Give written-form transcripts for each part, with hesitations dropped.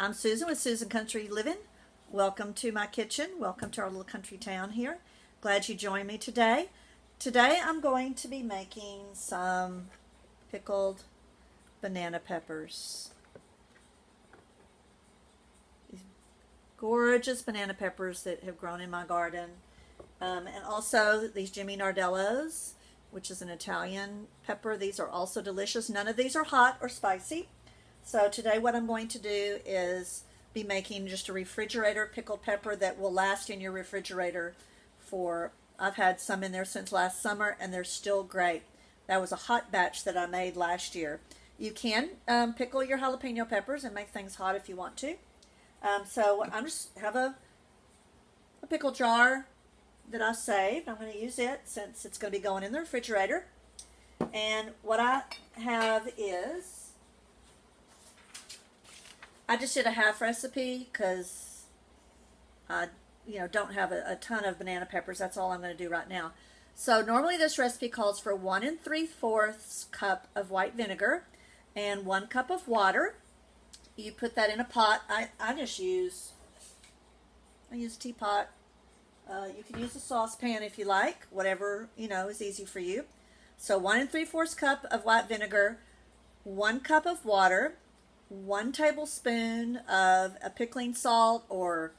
I'm Susan with Susan Country Living. Welcome to my kitchen. Welcome to our little country town here. Glad you joined me today. Today I'm going to be making some pickled banana peppers. These gorgeous banana peppers that have grown in my garden. And also these Jimmy Nardellos, which is an Italian pepper. These are also delicious. None of these are hot or spicy. So today what I'm going to do is be making just a refrigerator pickled pepper that will last in your refrigerator for, I've had some in there since last summer and they're still great. That was a hot batch that I made last year. You can pickle your jalapeno peppers and make things hot if you want to. So I'm just have a pickle jar that I saved. I'm going to use it since it's going to be going in the refrigerator. And what I have is, I just did a half recipe because I don't have a ton of banana peppers. That's all I'm going to do right now. So normally this recipe calls for 1 3/4 cup of white vinegar and 1 cup of water. You put that in a pot. I use a teapot. You can use a saucepan if you like, whatever is easy for you. So 1 3/4 cup of white vinegar, 1 cup of water, 1 tablespoon of a pickling salt or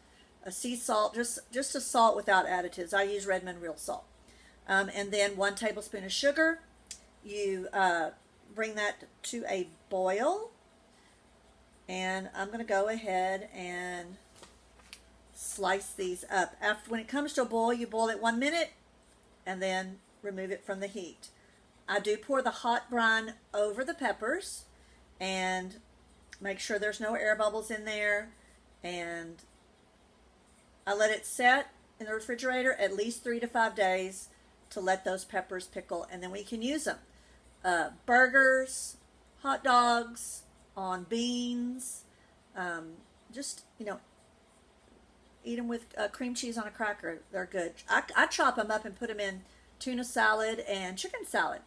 a sea salt, just a salt without additives. I use Redmond real salt. And then 1 tablespoon of sugar. You bring that to a boil. And I'm going to go ahead and slice these up. When it comes to a boil, you boil it 1 minute and then remove it from the heat. I do pour the hot brine over the peppers and make sure there's no air bubbles in there, and I let it set in the refrigerator at least 3 to 5 days to let those peppers pickle, and then we can use them. Burgers, hot dogs, on beans, just eat them with cream cheese on a cracker. They're good. I chop them up and put them in tuna salad and chicken salad,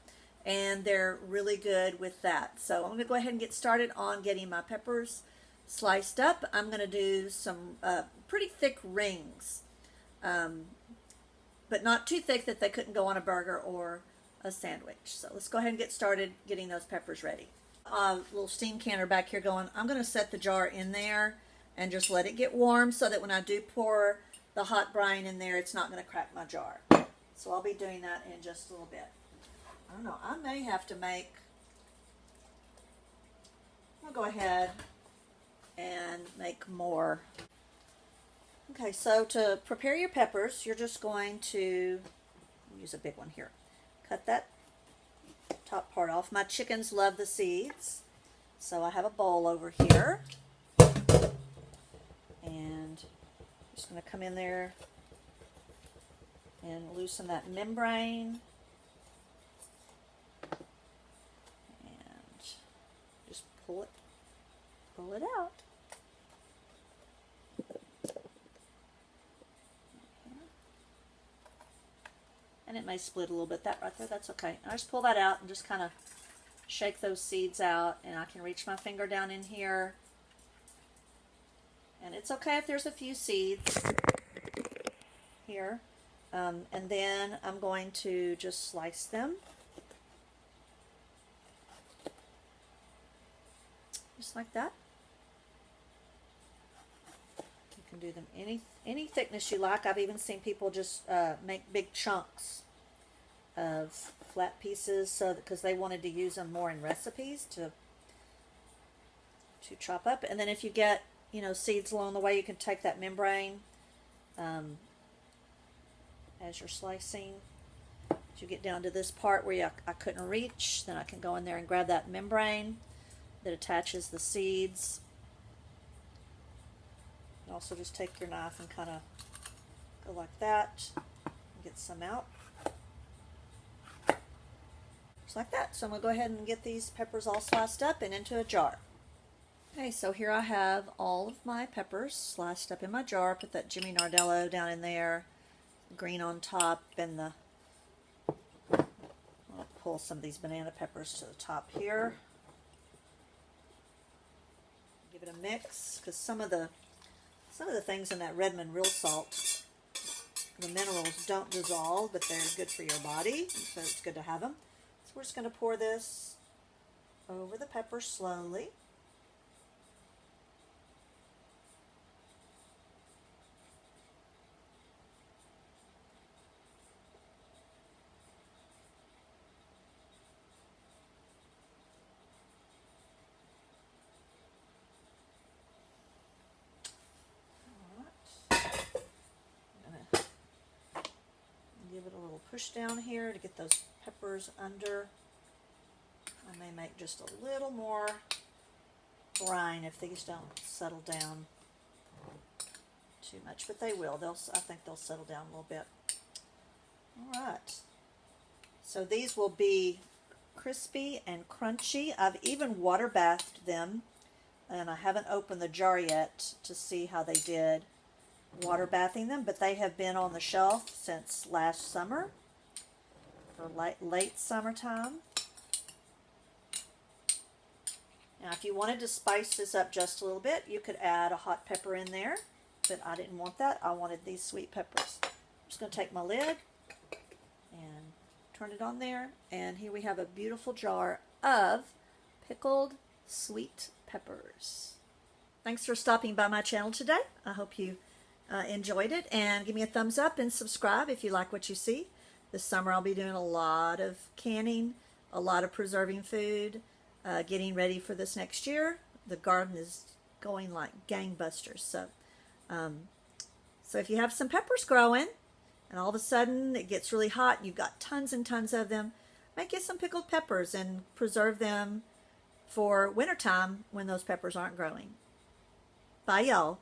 and they're really good with that. So I'm going to go ahead and get started on getting my peppers sliced up. I'm going to do some pretty thick rings, but not too thick that they couldn't go on a burger or a sandwich. So let's go ahead and get started getting those peppers ready. Little steam canner back here going. I'm going to set the jar in there and just let it get warm so that when I do pour the hot brine in there, it's not going to crack my jar. So I'll be doing that in just a little bit. I don't know, I may have to I'll go ahead and make more. Okay, so to prepare your peppers, you're just going to use a big one here. Cut that top part off. My chickens love the seeds, so I have a bowl over here. And I'm just going to come in there and loosen that membrane. Pull it out. And it may split a little bit. That right there, that's okay. I just pull that out and just kind of shake those seeds out, and I can reach my finger down in here. And it's okay if there's a few seeds here. And then I'm going to just slice them. Just like that. You can do them any thickness you like. I've even seen people just make big chunks of flat pieces, so because they wanted to use them more in recipes to chop up. And then if you get seeds along the way, you can take that membrane as you're slicing. As you get down to this part where I couldn't reach, then I can go in there and grab that membrane that attaches the seeds. And also just take your knife and kind of go like that and get some out. Just like that. So I'm going to go ahead and get these peppers all sliced up and into a jar. Okay, so here I have all of my peppers sliced up in my jar. Put that Jimmy Nardello down in there, green on top, and I'll pull some of these banana peppers to the top here. Give it a mix, because some of the things in that Redmond real salt, the minerals don't dissolve, but they're good for your body, so it's good to have them. So we're just going to pour this over the pepper slowly. Give it a little push down here to get those peppers under. I may make just a little more brine if these don't settle down too much, but they will. I think they'll settle down a little bit. All right. So these will be crispy and crunchy. I've even water bathed them, and I haven't opened the jar yet to see how they did water bathing them, but they have been on the shelf since last summer, or late summertime. Now if you wanted to spice this up just a little bit, you could add a hot pepper in there, but I didn't want that. I wanted these sweet peppers. I'm just going to take my lid and turn it on there, and here we have a beautiful jar of pickled sweet peppers. Thanks for stopping by my channel today. I hope you enjoyed it, and give me a thumbs up and subscribe if you like what you see. This summer I'll be doing a lot of canning, a lot of preserving food, getting ready for this next year. The garden is going like gangbusters. So if you have some peppers growing and all of a sudden it gets really hot and you've got tons and tons of them, make you some pickled peppers and preserve them for wintertime when those peppers aren't growing. Bye y'all.